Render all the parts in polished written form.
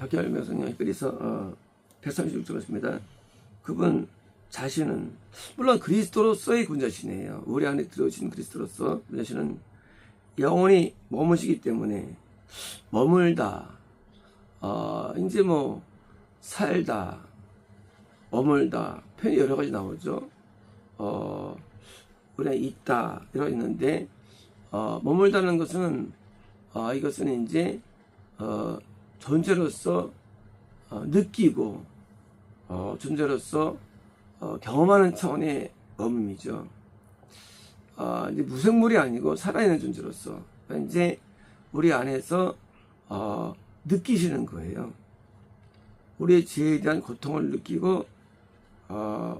박현일 성령이 그래서 136절입니다. 그분 자신은 물론 그리스도로서의 군자신이에요. 우리 안에 들어오신 그리스도로서 군자신은 영원히 머무시기 때문에 머물다, 이제 뭐 살다, 머물다 표현이 여러 가지 나오죠. 우리가 있다 이러 있는데 머물다는 것은 이것은 이제 존재로서 느끼고 존재로서 경험하는 차원의 머밈이죠. 이제 무생물이 아니고 살아있는 존재로서 이제 우리 안에서 느끼시는 거예요. 우리의 죄에 대한 고통을 느끼고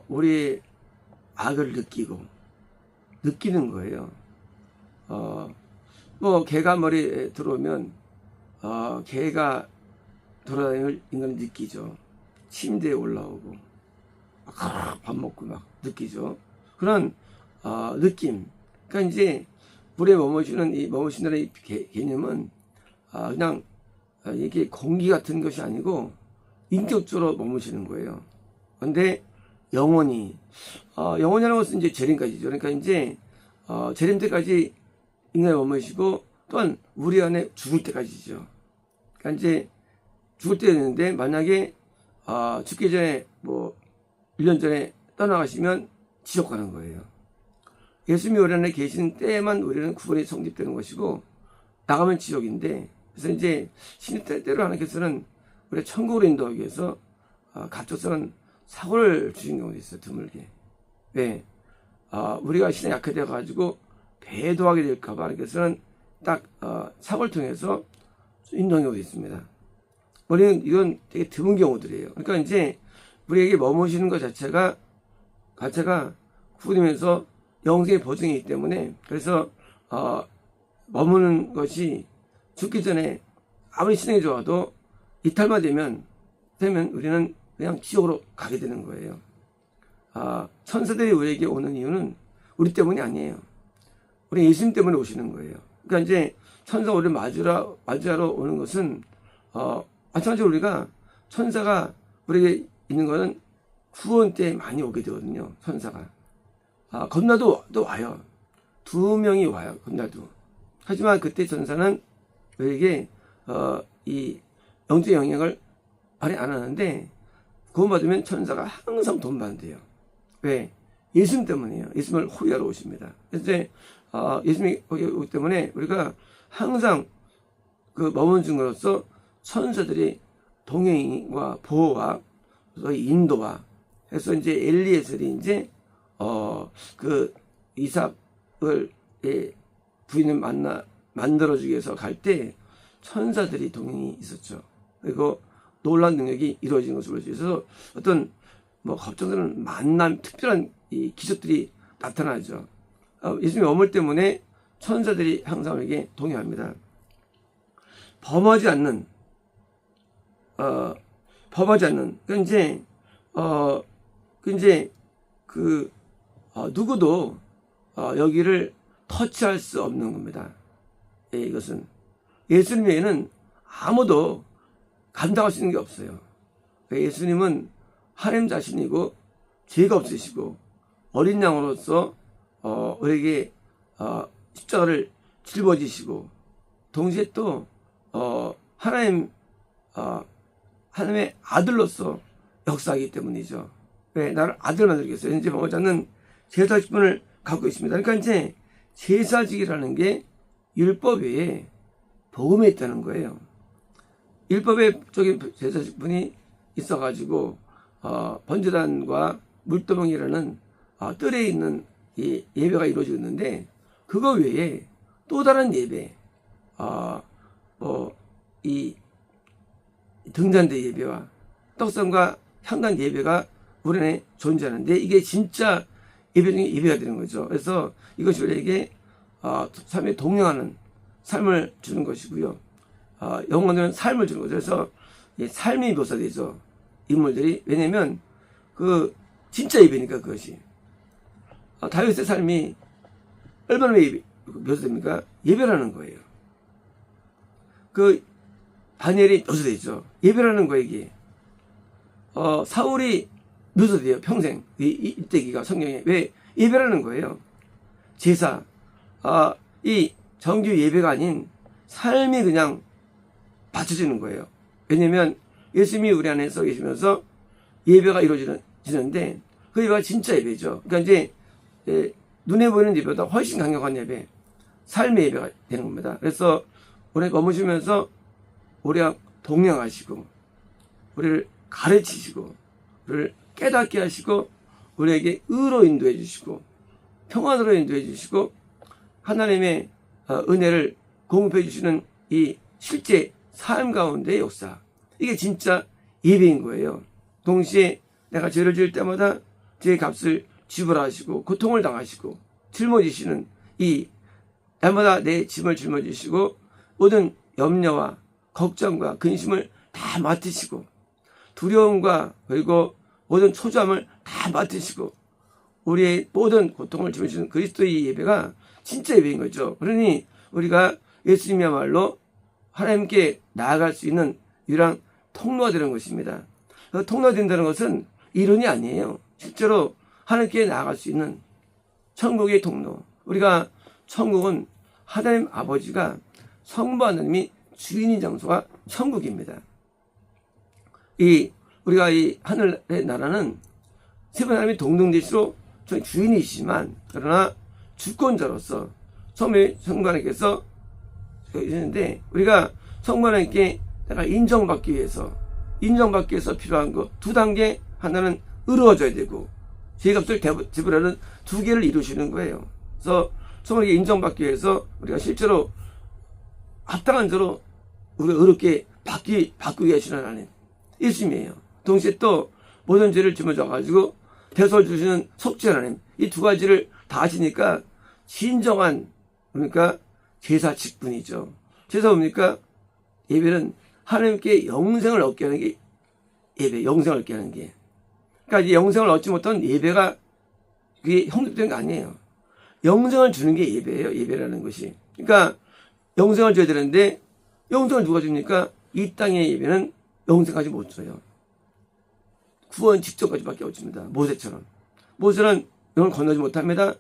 우리의 악을 느끼는 거예요. 뭐 개가 머리에 들어오면 개가 돌아다니는 인간을 느끼죠. 침대에 올라오고 밥 먹고 막 느끼죠. 그런 느낌. 그러니까 이제 물에 머무시는 이 머무신다는 개념은 그냥 이게 공기 같은 것이 아니고 인격적으로 머무시는 거예요. 그런데 영원이라는 것은 이제 재림까지죠. 그러니까 이제 재림 때까지 인간이 머무시고 또한 우리 안에 죽을 때까지죠. 그러니까 이제 죽을 때 있는데 만약에 죽기 전에 뭐 1년 전에 떠나가시면 지옥 가는 거예요. 예수님이 우리 안에 계신 때만 우리는 구원이 성립되는 것이고 나가면 지옥인데, 그래서 이제 신의 때때로 하나님께서는 우리 천국으로 인도하기 위해서 갑작스러운 사고를 주신 경우도 있어요. 드물게. 왜? 우리가 신에 약해져 가지고 배도하게 될까 봐 하나님께서는 딱 사고를 통해서 인도한 경우도 있습니다. 우리는 이건 되게 드문 경우들이에요. 그러니까 이제 우리에게 머무시는 것 자체가 구원이면서 영생의 보증이기 때문에, 그래서 머무는 것이 죽기 전에 아무리 신앙이 좋아도 이탈만 되면 우리는 그냥 지옥으로 가게 되는 거예요. 천사들이 우리에게 오는 이유는 우리 때문이 아니에요. 우리 예수님 때문에 오시는 거예요. 그러니까 이제 천사가 우리를 맞이하러 오는 것은 마찬가지로 우리가 천사가 우리에게 있는 것은 구원 때 많이 오게 되거든요. 천사가 건나도 또 와요. 2명이 와요. 건나도. 하지만 그때 천사는 우리에게 이 영적 영향을 발휘 안 하는데, 구원받으면 천사가 항상 돈 받는데요. 왜? 예수님 때문이에요. 예수님을 호위하러 오십니다. 그래서 이제 예수님이 오기 때문에 우리가 항상 그 머무는 중으로서 천사들이 동행과 보호와 인도와 해서 이제 엘리에셀이 이제 그 이삭을 부인을 만들어주기 위해서 갈 때 천사들이 동행이 있었죠. 그리고 놀라운 능력이 이루어진 것으로 보여서 어떤 뭐 걱정스러운 만남, 특별한 이 기적들이 나타나죠. 예수님의 어물 때문에 천사들이 항상 우리에게 동행합니다. 범하지 않는. 그러니까 이제 누구도 여기를 터치할 수 없는 겁니다. 예, 이것은 예수님 외에는 아무도 감당할 수 있는 게 없어요. 예수님은 하나님 자신이고 죄가 없으시고 어린 양으로서 우리에게 십자가를 짊어지시고 동시에 또 하나님의 아들로서 역사하기 때문이죠. 왜? 나를 아들 만들겠어요. 이제 범하지 않는 제사직분을 갖고 있습니다. 그러니까 이제 제사직이라는 게 율법 외에 복음에 있다는 거예요. 율법의 쪽에 제사직분이 있어가지고 번제단과 물도멍이라는 뜰에 있는 이 예배가 이루어지고 있는데, 그거 외에 또 다른 예배, 이 등잔대 예배와 떡상과 향단 예배가 우리 안에 존재하는데, 이게 진짜 예배 중에 예배가 되는 거죠. 그래서 이것이 우리에게 삶에 동행하는 삶을 주는 것이고요. 영원한 삶을 주는 거죠. 그래서 삶이 묘사되죠. 인물들이. 왜냐면 그 진짜 예배니까 그것이. 다윗의 삶이 얼마나 묘사됩니까? 예배라는 거예요. 그 다니엘이 묘사되죠. 예배라는 거예요, 이게. 사울이 묘사돼요, 평생. 이때기가 성경에. 왜? 예배라는 거예요. 제사. 이 정규 예배가 아닌 삶이 그냥 바쳐지는 거예요. 왜냐면 예수님이 우리 안에서 계시면서 예배가 이루어지는데 그 예배가 진짜 예배죠. 그러니까 이제 눈에 보이는 예배보다 훨씬 강력한 예배, 삶의 예배가 되는 겁니다. 그래서 우리 머무시면서 우리와 동행하시고 우리를 가르치시고 우리를 깨닫게 하시고 우리에게 의로 인도해 주시고 평안으로 인도해 주시고 하나님의 은혜를 공급해 주시는 이 실제 삶 가운데의 역사, 이게 진짜 예배인 거예요. 동시에 내가 죄를 지을 때마다 죄의 값을 지불하시고 고통을 당하시고 짊어지시는 이 날마다 내 짐을 짊어지시고 모든 염려와 걱정과 근심을 다 맡으시고 두려움과 그리고 모든 초조함을 다 맡으시고 우리의 모든 고통을 짊어지는 그리스도의 예배가 진짜 예배인 거죠. 그러니 우리가 예수님이야말로 하나님께 나아갈 수 있는 유일한 통로가 되는 것입니다. 통로가 된다는 것은 이론이 아니에요. 실제로 하나님께 나아갈 수 있는 천국의 통로. 우리가 천국은 하나님 아버지가 성부 하나님이 주인인 장소가 천국입니다. 우리가 이 하늘의 나라는 세분 하나님이 동등되시로 저희 주인이시지만 그러나 주권자로서 처음에 성부 하나님께서 있는데 우리가 성부 하나님께 내가 인정받기 위해서 필요한 거 두 단계. 하나는 의로워져야 되고 죄값을 지불하는 두 개를 이루시는 거예요. 그래서 성부에게 인정받기 위해서 우리가 실제로 합당한 자로 우리가 의롭게 바꾸게 하시는 하나님 예수님이에요. 동시에 또 모든 죄를 짊어져 가지고 대속을 주시는 속죄 하나님, 이 두 가지를 다 하시니까 진정한 그러니까 제사 직분이죠. 제사 뭡니까? 예배는 하나님께 영생을 얻게 하는 게 예배, 영생을 얻게 하는 게. 그러니까 이 영생을 얻지 못한 예배가 그게 형식된 게 아니에요. 영생을 주는 게 예배예요. 예배라는 것이. 그러니까 영생을 줘야 되는데 영생을 누가 줍니까? 이 땅의 예배는 영생까지 못 줘요. 구원 직전까지밖에 못 줍니다. 모세처럼. 모세는 영을 건너지 못합니다.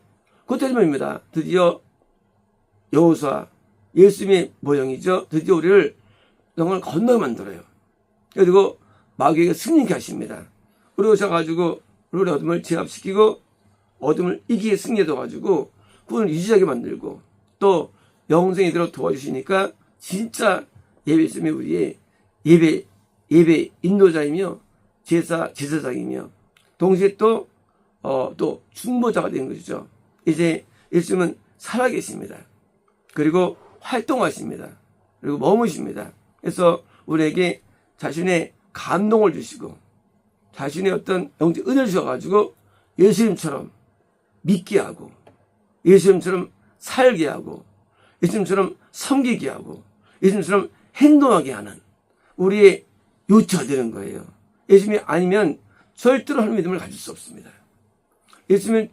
그때문입니다. 드디어 여호수아, 예수님의 모형이죠. 드디어 우리를 영을 건너게 만들어요. 그리고 마귀에게 승리케 하십니다. 우리 오셔가지고 우리 어둠을 제압시키고 어둠을 이기게 승리해둬가지고 구원을 유지하게 만들고 또 영생이 들어 도와주시니까 진짜 예배심이 우리의 예배 인도자이며 제사장이며 동시에 또 중보자가 된 것이죠. 이제 예수님은 살아계십니다. 그리고 활동하십니다. 그리고 머무십니다. 그래서 우리에게 자신의 감동을 주시고 자신의 어떤 영적 은혜를 주셔가지고 예수님처럼 믿게 하고 예수님처럼 살게 하고 예수님처럼 섬기게 하고 예수님처럼 행동하게 하는 우리의 요체가 되는 거예요. 예수님이 아니면 절대로 하나님 믿음을 가질 수 없습니다. 예수님은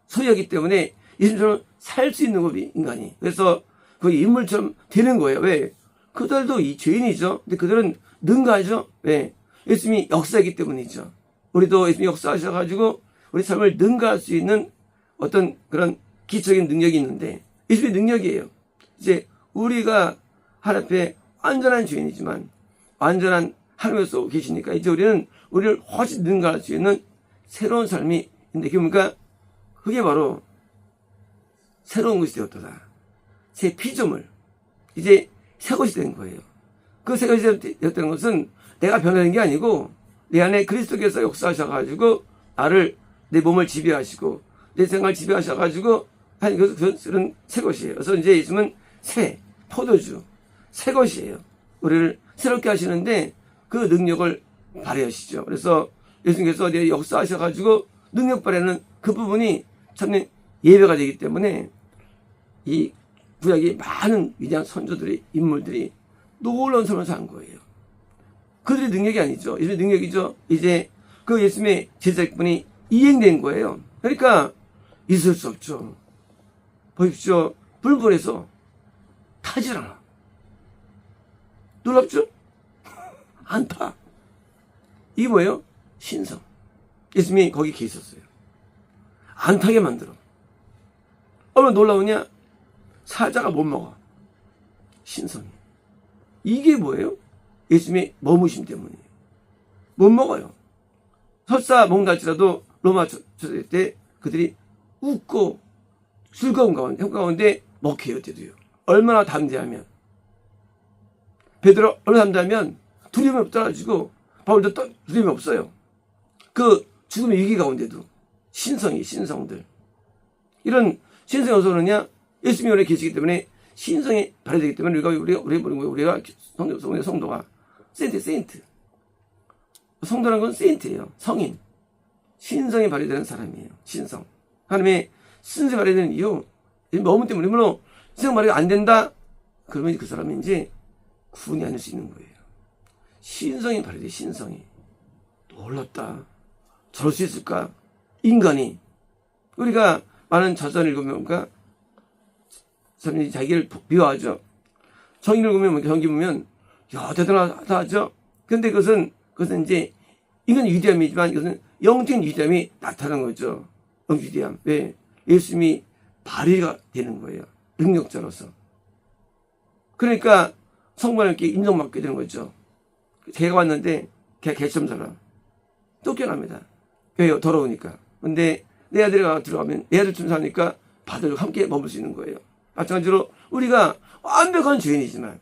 소유하기 때문에 예수님처럼 살 수 있는 법이 인간이. 그래서 그 인물처럼 되는 거예요. 왜? 그들도 이 죄인이죠. 근데 그들은 능가하죠. 왜? 예수님이 역사이기 때문이죠. 우리도 예수님이 역사하셔가지고 우리 삶을 능가할 수 있는 어떤 그런 기초적인 능력이 있는데 예수님의 능력이에요. 이제 우리가 하나님 앞에 완전한 죄인이지만 완전한 하나님께서 계시니까 이제 우리는 우리를 훨씬 능가할 수 있는 새로운 삶이 있는데 그러니까 그게 바로 새로운 것이 되었도다. 새 피조물. 이제 새 것이 된 거예요. 그 새 것이 되었다는 것은 내가 변하는 게 아니고 내 안에 그리스도께서 역사하셔가지고 나를 내 몸을 지배하시고 내 생활을 지배하셔가지고 하는 그런 새 것이에요. 그래서 이제 예수님은 새 포도주 새 것이에요. 우리를 새롭게 하시는데 그 능력을 발휘하시죠. 그래서 예수님께서 내 역사하셔가지고 능력 발휘하는 그 부분이 참 예배가 되기 때문에 이 구약의 많은 위대한 선조들이 인물들이 놀라운 삶을 산 거예요. 그들의 능력이 아니죠. 예수님의 능력이죠. 이제 그 예수님의 제자분이 이행된 거예요. 그러니까 있을 수 없죠. 보십시오. 불불에서 타질 않아. 놀랍죠? 안 타. 이게 뭐예요? 신성. 예수님이 거기 계셨어요. 안 타게 만들어. 얼마나 놀라우냐? 사자가 못 먹어. 신성이. 이게 뭐예요? 예수님의 머무심 때문이에요. 못 먹어요. 설사 먹는다 할지라도 로마 조선 때 그들이 웃고 즐거운 가운데 먹혀요, 때도요. 얼마나 담대하면. 베드로 얼마나 담대하면 두려움이 떨어지고 바울도 두려움이 없어요. 그 죽음의 위기 가운데도 신성들. 이런 신성이 어디서 오느냐? 예수님이 오래 계시기 때문에 신성이 발휘되기 때문에 우리가 성도가 세인트. 성도라는 건 세인트예요. 성인. 신성이 발휘되는 사람이에요. 신성. 하나님의 신성이 발휘되는 이유, 머문 때문에, 물론 신성 발휘가 안 된다? 그러면 그 사람이 이제 구원이 아닐 수 있는 거예요. 신성이 발휘돼, 신성이. 놀랍다. 저럴 수 있을까? 인간이. 우리가 많은 자전을 읽으면, 사람이 자기를 비하하죠. 정의를 보면, 경기 보면, 야, 대단하다 하죠. 근데 그것은 이제, 이건 위대함이지만, 이것은 영적인 위대함이 나타나는 거죠. 영적 위대함. 왜? 예수님이 발휘가 되는 거예요. 능력자로서. 그러니까, 성부하나님께 인정받게 되는 거죠. 개가 왔는데, 개점사라. 쫓겨납니다. 왜요? 더러우니까. 근데, 내 아들이 들어가면, 내 아들 춤사니까, 받아주고 함께 머물 수 있는 거예요. 마찬가지로, 우리가 완벽한 죄인이지만,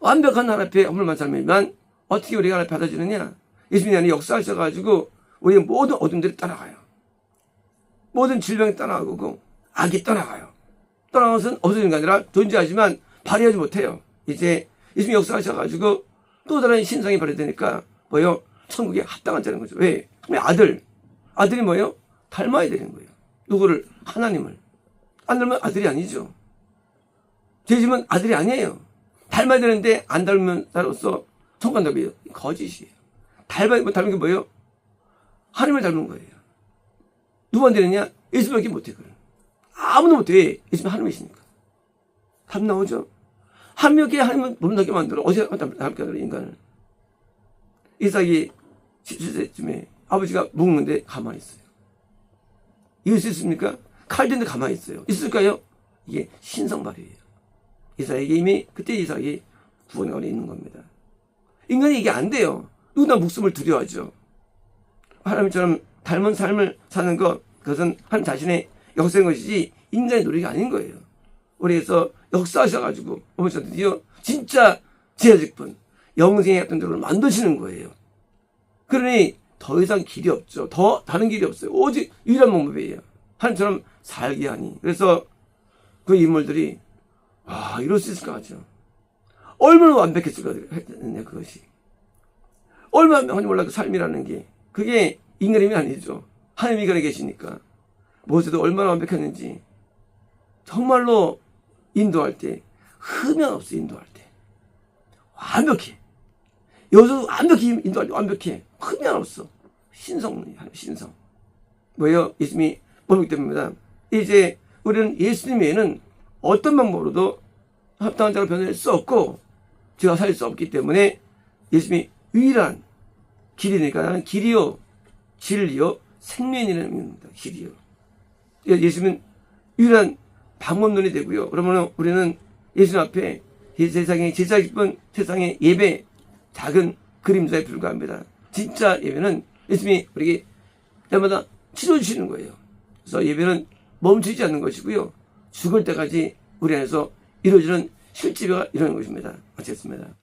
완벽한 하나님 앞에 허물만 살면 어떻게 우리가 하나님 받아주느냐? 예수님이 안에 역사하셔가지고 우리의 모든 어둠들이 따라가요. 모든 질병이 따라가고 악이 따라가요. 떠나간 것은 없어지는 게 아니라 존재하지만 발휘하지 못해요. 이제 예수님이 역사하셔가지고 또 다른 신성이 발휘되니까 뭐예요? 천국에 합당한 자는 거죠. 왜? 아들이 뭐예요? 닮아야 되는 거예요. 누구를? 하나님을. 안 닮으면 아들이 아니죠. 죄지면 아들이 아니에요. 닮아야 되는데 안 닮은 자로서 천간답이에요. 거짓이에요. 닮은 게 뭐예요? 하나님을 닮은 거예요. 누구만 되느냐? 예수밖에 못해. 그래. 아무도 못해. 예수님 하나님이시니까. 답 나오죠? 하나님께 하나님은 모른다게 만들어. 어디서 닮게 만들어, 인간을. 이삭이 17세쯤에 아버지가 묵는데 가만히 있어요. 이길 수 있습니까? 칼든데 가만히 있어요. 있을까요? 이게 신성발이에요. 이삭에게 이미 그때 이삭이 구원의 안에 있는 겁니다. 인간이 이게 안 돼요. 누구나 목숨을 두려워하죠. 하나님처럼 닮은 삶을 사는 것, 그것은 하나님 자신의 역사인 것이지 인간의 노력이 아닌 거예요. 우리에서 역사하셔가지고 어머니가 드디어 진짜 제자직분 영생의 어떤 대로 만드시는 거예요. 그러니 더 이상 길이 없죠. 더 다른 길이 없어요. 오직 유일한 방법이에요. 하나님처럼 살게 하니. 그래서 그 인물들이 이럴 수 있을까 하죠. 얼마나 완벽했을까 했는데 그것이. 얼마나 몰라 그 삶이라는 게. 그게 인간임이 아니죠. 하나님이 인간에 계시니까. 모세도 얼마나 완벽했는지. 정말로 인도할 때 흠연 없어 인도할 때. 완벽해. 여기서도 완벽히 인도할 때 완벽해. 흠연 없어. 신성. 뭐예요? 예수님이 보기 때문입니다. 이제 우리는 예수님 외에는 어떤 방법으로도 합당한 자로 변할 수 없고 제가 살 수 없기 때문에 예수님이 유일한 길이니까 나는 길이요 진리요 생명이라는 의미입니다. 길이요. 예수님은 유일한 방법론이 되고요. 그러면 우리는 예수님 앞에 이 세상의 제사 기쁜 세상의 예배 작은 그림자에 불과합니다. 진짜 예배는 예수님이 우리에게 때마다 치료해 주시는 거예요. 그래서 예배는 멈추지 않는 것이고요. 죽을 때까지 우리 안에서 이루어지는 실제가 이루어지는 것입니다. 마치겠습니다.